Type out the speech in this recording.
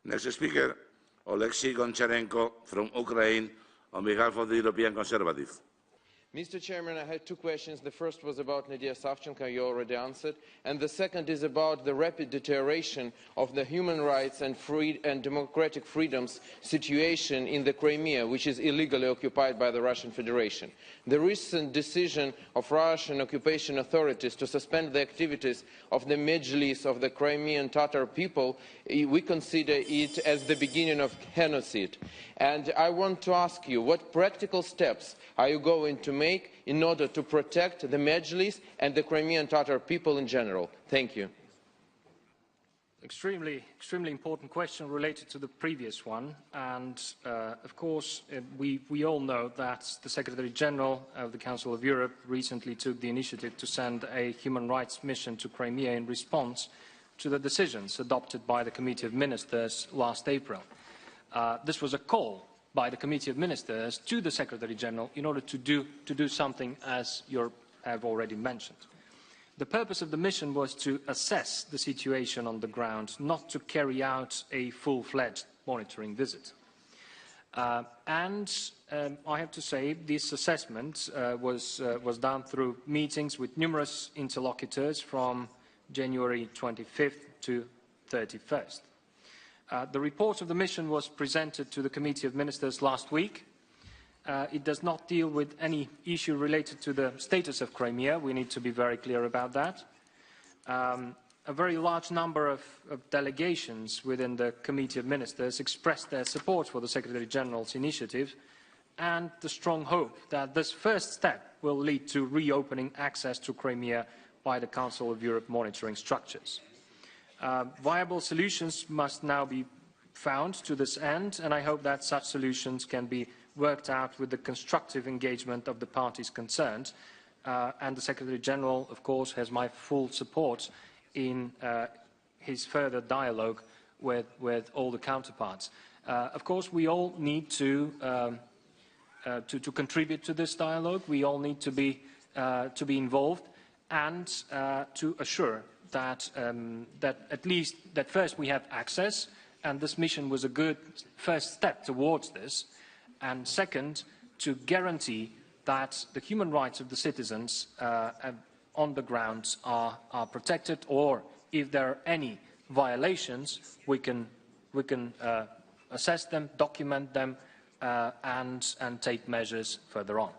Next speaker, Voпрос Gончаренко from Ukraine, on behalf of the European Conservative. Mr. Chairman, I had two questions. The first was about Nadia Savchenko, you already answered. And the second is about the rapid deterioration of the human rights and democratic freedoms situation in the Crimea, which is illegally occupied by the Russian Federation. The recent decision of Russian occupation authorities to suspend the activities of the Mejlis of the Crimean Tatar people, we consider it as the beginning of genocide. And I want to ask you, what practical steps are you going to make in order to protect the Mejlis and the Crimean Tatar people in general? Thank you. Extremely important question related to the previous one. And of course, we all know that the Secretary General of the Council of Europe recently took the initiative to send a human rights mission to Crimea in response to the decisions adopted by the Committee of Ministers last April. This was a call by the Committee of Ministers to the Secretary General in order to do something, as you have already mentioned. The purpose of the mission was to assess the situation on the ground, not to carry out a full-fledged monitoring visit. I have to say this assessment was done through meetings with numerous interlocutors from January 25th to 31st. The report of the mission was presented to the Committee of Ministers last week. It does not deal with any issue related to the status of Crimea. We need to be very clear about that. A very large number of delegations within the Committee of Ministers expressed their support for the Secretary-General's initiative and the strong hope that this first step will lead to reopening access to Crimea by the Council of Europe monitoring structures. Viable solutions must now be found to this end, and I hope that such solutions can be worked out with the constructive engagement of the parties concerned. And the Secretary-General, of course, has my full support in his further dialogue with all the counterparts. Of course, we all need to contribute to this dialogue. We all need to be involved and to assure that that first we have access, and this mission was a good first step towards this, and second, to guarantee that the human rights of the citizens on the ground are protected, or if there are any violations, we can assess them, document them, and take measures further on.